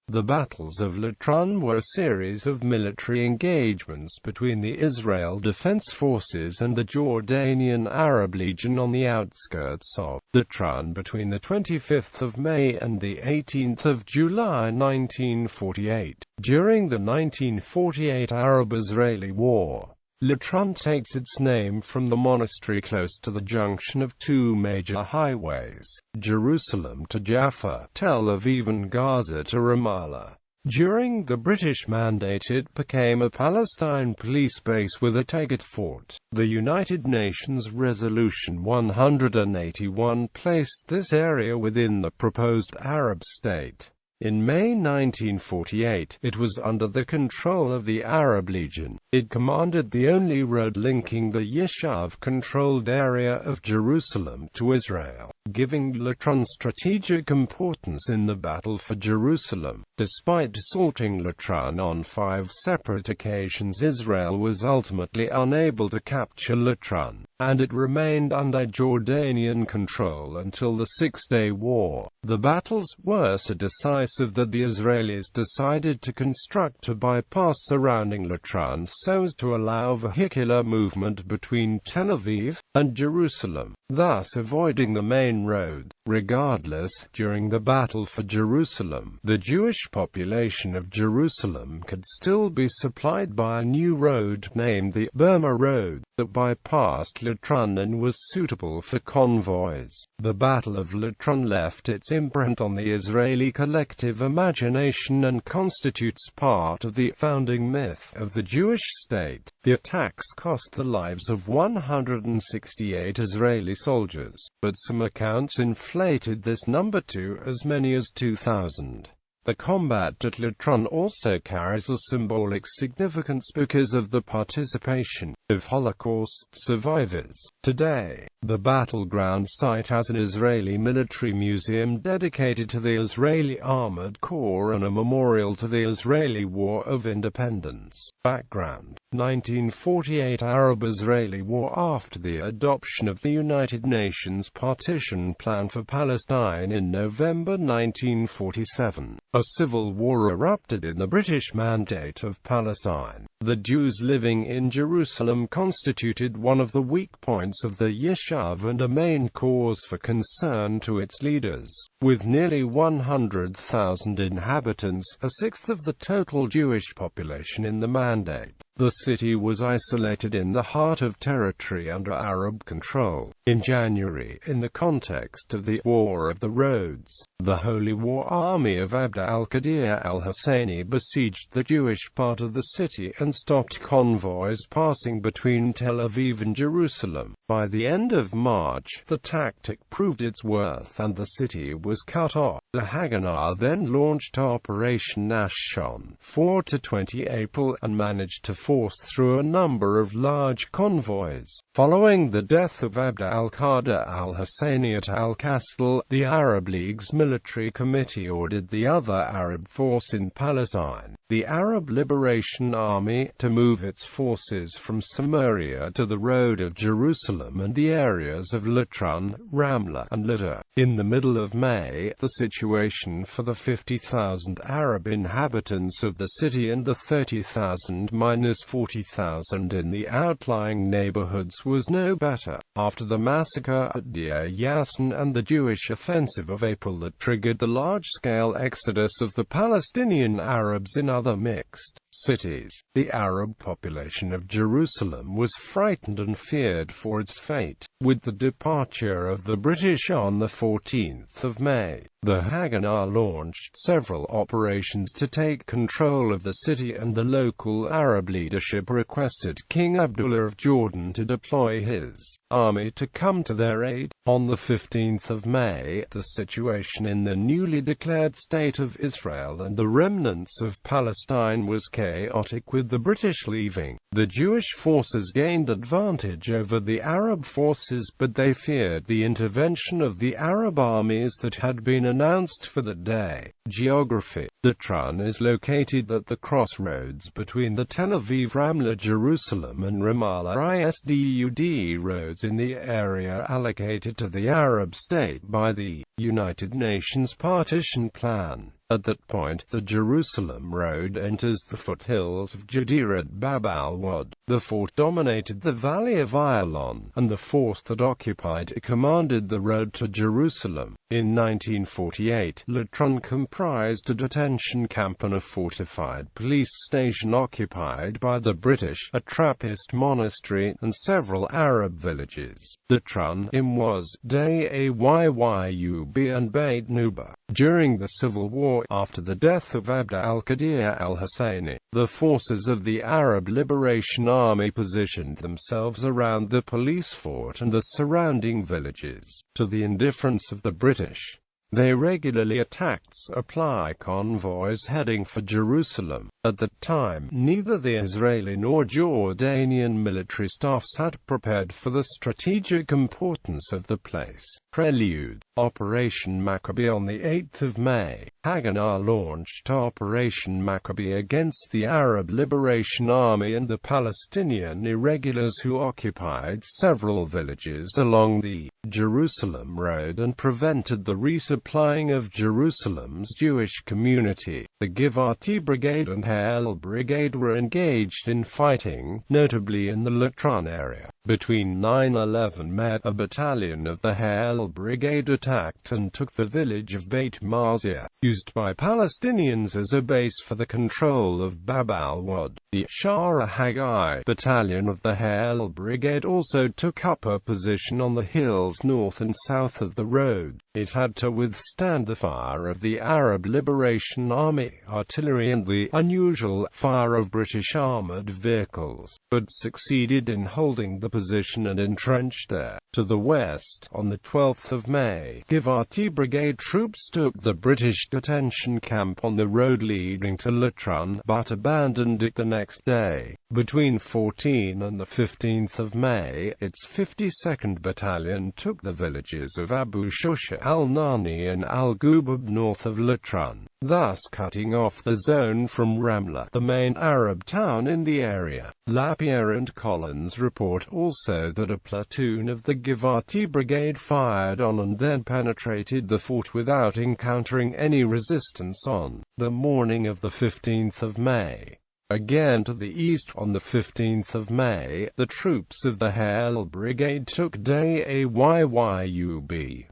The Battles of Latrun were a series of military engagements between the Israel Defense Forces and the Jordanian Arab Legion on the outskirts of Latrun between the 25th of May and the 18th of July 1948. During the 1948 Arab-Israeli War, Latrun takes its name from the monastery close to the junction of two major highways, Jerusalem to Jaffa, Tel Aviv and Gaza to Ramallah. During the British Mandate it became a Palestine Police base with a Tegart fort. The United Nations Resolution 181 placed this area within the proposed Arab state. In May 1948, it was under the control of the Arab Legion. It commanded the only road linking the Yishuv-controlled area of Jerusalem to Israel, giving Latrun strategic importance in the battle for Jerusalem. Despite assaulting Latrun on 5 separate occasions, Israel was ultimately unable to capture Latrun, and it remained under Jordanian control until the Six-Day War. The battles were so decisive that the Israelis decided to construct a bypass surrounding Latrun so as to allow vehicular movement between Tel Aviv and Jerusalem, thus avoiding the main road. Regardless, during the battle for Jerusalem, the Jewish population of Jerusalem could still be supplied by a new road named the Burma Road that bypassed Latrun and was suitable for convoys. The Battle of Latrun left its imprint on the Israeli collective imagination and constitutes part of the founding myth of the Jewish state. The attacks cost the lives of 168 Israeli soldiers, but some accounts inflated this number to as many as 2,000. The combat at Latrun also carries a symbolic significance because of the participation of Holocaust survivors. Today, the battleground site has an Israeli military museum dedicated to the Israeli Armored Corps and a memorial to the Israeli War of Independence. Background: 1948 Arab-Israeli War. After the adoption of the United Nations Partition Plan for Palestine in November 1947, a civil war erupted in the British Mandate of Palestine. The Jews living in Jerusalem constituted one of the weak points of the Yishuv and a main cause for concern to its leaders. With nearly 100,000 inhabitants, a sixth of the total Jewish population in the Mandate, the city was isolated in the heart of territory under Arab control. In January, in the context of the War of the Roads, the Holy War Army of Abd al-Qadir al-Husseini besieged the Jewish part of the city and stopped convoys passing between Tel Aviv and Jerusalem. By the end of March, the tactic proved its worth and the city was cut off. The Haganah then launched Operation Nashon 4–20 April and managed to force through a number of large convoys. Following the death of Abd al-Qadir al-Husseini at Al-Kastal, the Arab League's military committee ordered the other Arab force in Palestine, the Arab Liberation Army, to move its forces from Samaria to the Road of Jerusalem and the areas of Latrun, Ramallah, and Lida. In the middle of May, the situation for the 50,000 Arab inhabitants of the city and the 30,000–40,000 in the outlying neighborhoods was no better. After the massacre at Deir Yassin and the Jewish offensive of April that triggered the large-scale exodus of the Palestinian Arabs in other mixed cities, the Arab population of Jerusalem was frightened and feared for its fate. With the departure of the British on the 14th of May, the Haganah launched several operations to take control of the city, and the local Arab leadership requested King Abdullah of Jordan to deploy his army to come to their aid. On the 15th of May, the situation in the newly declared State of Israel and the remnants of Palestine was chaotic, with the British leaving. The Jewish forces gained advantage over the Arab forces, but they feared the intervention of the Arab armies that had been announced for the day. Geography. Latrun is located at the crossroads between the Tel Aviv Ramallah Jerusalem and Ramallah ISDUD roads in the area allocated to the Arab state by the United Nations Partition Plan. At that point, the Jerusalem Road enters the foothills of Judea at Bab al-Wad. The fort dominated the Valley of Ayalon, and the force that occupied it commanded the road to Jerusalem. In 1948, Latrun comprised a detention camp and a fortified police station occupied by the British, a Trappist monastery, and several Arab villages. Latrun was Dayyub and Beit Nuba. During the Civil War, after the death of Abd al-Qadir al-Husseini, the forces of the Arab Liberation Army positioned themselves around the police fort and the surrounding villages. To the indifference of the British, they regularly attacked supply convoys heading for Jerusalem. At the time, neither the Israeli nor Jordanian military staffs had prepared for the strategic importance of the place. Prelude. Operation Maccabee. On the 8th of May, Haganah launched Operation Maccabee against the Arab Liberation Army and the Palestinian irregulars who occupied several villages along the Jerusalem Road and prevented the resupplying of Jerusalem's Jewish community. The Givati Brigade and Hale Brigade were engaged in fighting, notably in the Latrun area. Between 9/11 May, a battalion of the Hale Brigade attacked and took the village of Beit Marzia, used by Palestinians as a base for the control of Bab al-Wad. The Shara Haggai battalion of the Hale Brigade also took up a position on the hills north and south of the road. It had to withstand the fire of the Arab Liberation Army artillery and the unusual fire of British armored vehicles, but succeeded in holding the position and entrenched there. To the west, on the 12th of May, Givati Brigade troops took the British detention camp on the road leading to Latrun, but abandoned it the next day. Between 14 and the 15th of May, its 52nd Battalion took the villages of Abu Shusha al-Nani and al-Gubab north of Latrun, thus cutting off the zone from Ramallah, the main Arab town in the area. Lapierre and Collins report also that a platoon of the Givati Brigade fired on and then penetrated the fort without encountering any resistance on the morning of the 15th of May. Again to the east, on the 15th of May, the troops of the Hale Brigade took Dayyub,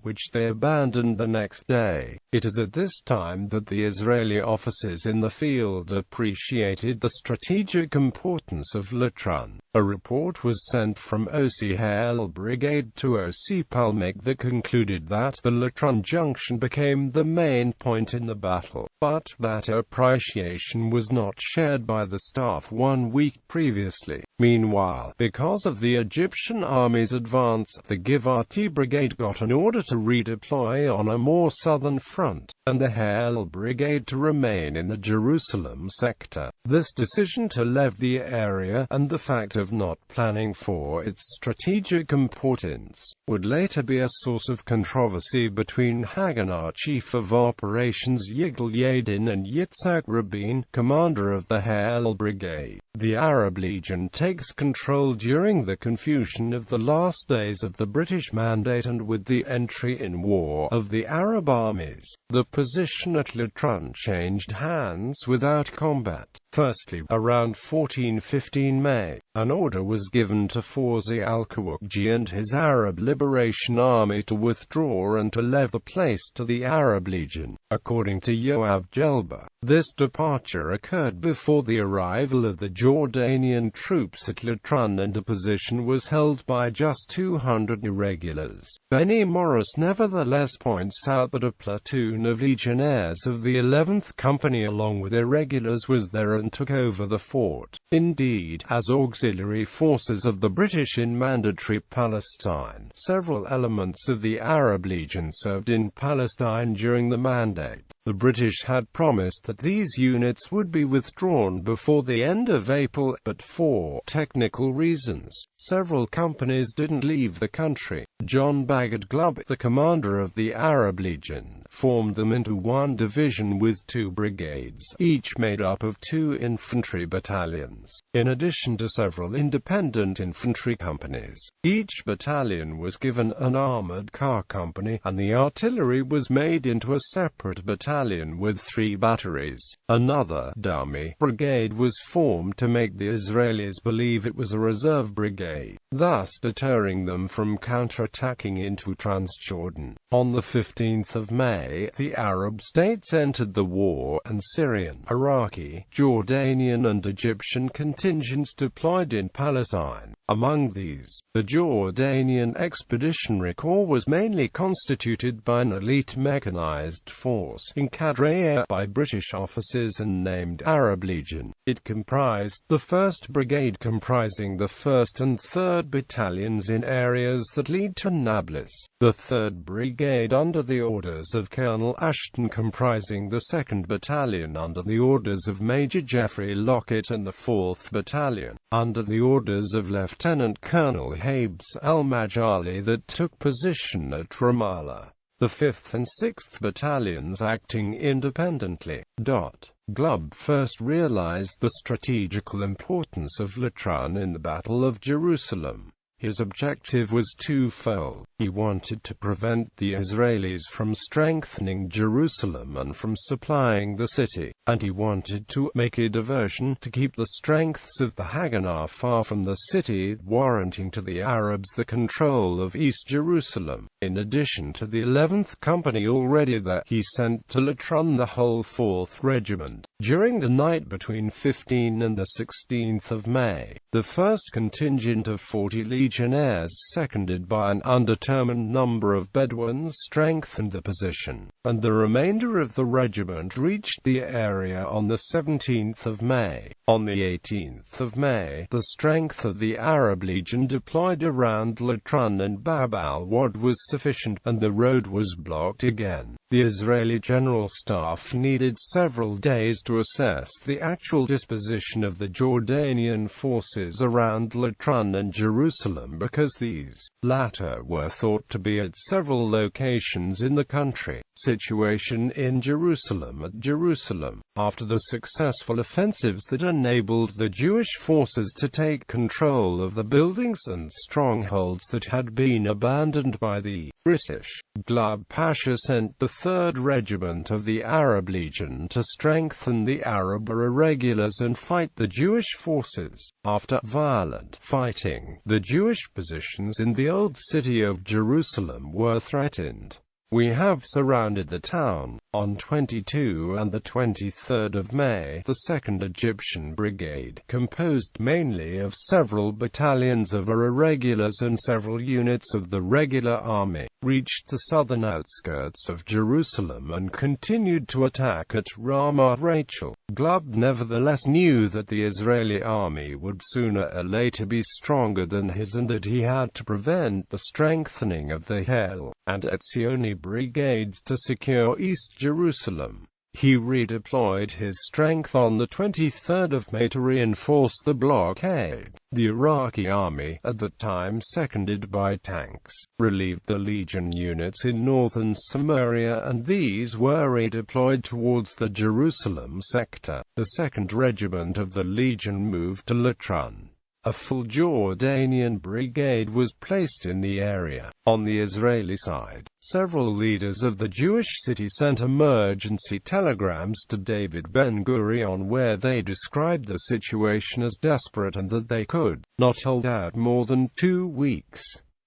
which they abandoned the next day. It is at this time that the Israeli officers in the field appreciated the strategic importance of Latrun. A report was sent from OC Hale Brigade to OC Palmeg that concluded that the Latrun junction became the main point in the battle, but that appreciation was not shared by the staff 1 week previously. Meanwhile, because of the Egyptian army's advance, the Givati Brigade got an order to redeploy on a more southern front, and the Hale Brigade to remain in the Jerusalem sector. This decision to leave the area, and the fact of not planning for its strategic importance, would later be a source of controversy between Haganah Chief of Operations Yigal Yadin and Yitzhak Rabin, commander of the Hale Brigade. The Arab Legion takes control during the confusion of the last days of the British Mandate and with the entry in war of the Arab armies. The position at Latrun changed hands without combat. Firstly, around 14-15 May, an order was given to Fawzi al-Kawakji and his Arab Liberation Army to withdraw and to leave the place to the Arab Legion. According to Yoav Gelba, this departure occurred before the arrival of the Jordanian troops at Latrun, and a position was held by just 200 irregulars. Benny Morris nevertheless points out that a platoon of legionnaires of the 11th Company along with irregulars was there and took over the fort. Indeed, as auxiliary forces of the British in Mandatory Palestine, several elements of the Arab Legion served in Palestine during the Mandate. The British had promised that these units would be withdrawn before the end of April, but for technical reasons, several companies didn't leave the country. John Bagot Glubb, the commander of the Arab Legion, formed them into one division with 2 brigades, each made up of 2 infantry battalions, in addition to several independent infantry companies. Each battalion was given an armored car company, and the artillery was made into a separate battalion with 3 batteries. Another dummy brigade was formed to make the Israelis believe it was a reserve brigade, thus deterring them from counterattacking into Transjordan. On the 15th of May, the Arab states entered the war, and Syrian, Iraqi, Jordanian and Egyptian contingents deployed in Palestine. Among these, the Jordanian Expeditionary Corps was mainly constituted by an elite mechanized force, in cadre by British officers and named Arab Legion. It comprised the 1st Brigade, comprising the 1st and 3rd Battalions in areas that lead to Nablus, the 3rd Brigade under the orders of Colonel Ashton, comprising the 2nd Battalion under the orders of Major Geoffrey Lockett, and the 4th Battalion under the orders of Lieutenant Colonel Habs al-Majali, that took position at Ramallah. The 5th and 6th Battalions acting independently. Glubb first realized the strategical importance of Latrun in the Battle of Jerusalem. His objective was twofold. He wanted to prevent the Israelis from strengthening Jerusalem and from supplying the city, and he wanted to make a diversion to keep the strengths of the Haganah far from the city, warranting to the Arabs the control of East Jerusalem. In addition to the 11th Company already there, he sent to Latrun the whole 4th Regiment. During the night between 15 and the 16th of May, the 1st contingent of 40 legionnaires, seconded by an undetermined number of Bedouins, strengthened the position, and the remainder of the regiment reached the area on the 17th of May. On the 18th of May, the strength of the Arab Legion deployed around Latrun and Bab al-Wad was sufficient, and the road was blocked again. The Israeli General Staff needed several days to assess the actual disposition of the Jordanian forces around Latrun and Jerusalem, because these latter were thought to be at several locations in the country. Situation in Jerusalem. At Jerusalem, after the successful offensives that enabled the Jewish forces to take control of the buildings and strongholds that had been abandoned by the British, Glubb Pasha sent the 3rd Regiment of the Arab Legion to strengthen the Arab irregulars and fight the Jewish forces. After violent fighting, the Jewish positions in the old city of Jerusalem were threatened. We have surrounded the town. On 22 and the 23rd of May, the 2nd Egyptian Brigade, composed mainly of several battalions of irregulars and several units of the regular army, reached the southern outskirts of Jerusalem and continued to attack at Ramallah.Rachel. Glubb nevertheless knew that the Israeli army would sooner or later be stronger than his, and that he had to prevent the strengthening of the Hel and Etzioni brigades to secure East Jerusalem. He redeployed his strength on the 23rd of May to reinforce the blockade. The Iraqi army, at that time seconded by tanks, relieved the Legion units in northern Samaria, and these were redeployed towards the Jerusalem sector. The 2nd Regiment of the Legion moved to Latrun. A full Jordanian brigade was placed in the area. On the Israeli side, several leaders of the Jewish city sent emergency telegrams to David Ben-Gurion where they described the situation as desperate and that they could not hold out more than 2 weeks.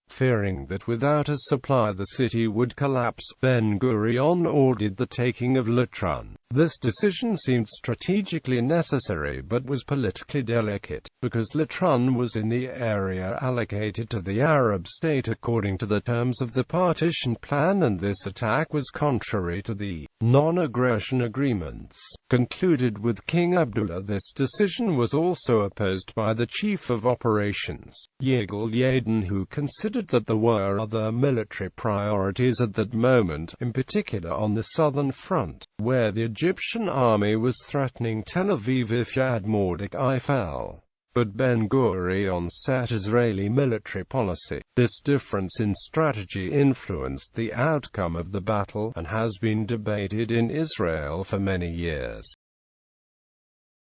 Fearing that without a supply the city would collapse, Ben-Gurion ordered the taking of Latrun. This decision seemed strategically necessary but was politically delicate, because Latrun was in the area allocated to the Arab state according to the terms of the partition plan, and this attack was contrary to the non-aggression agreements concluded with King Abdullah. This decision was also opposed by the Chief of Operations, Yigal Yadin, who considered that there were other military priorities at that moment, in particular on the southern front, where the Egyptian army was threatening Tel Aviv if Yad Mordechai fell. But Ben-Gurion set Israeli military policy. This difference in strategy influenced the outcome of the battle, and has been debated in Israel for many years.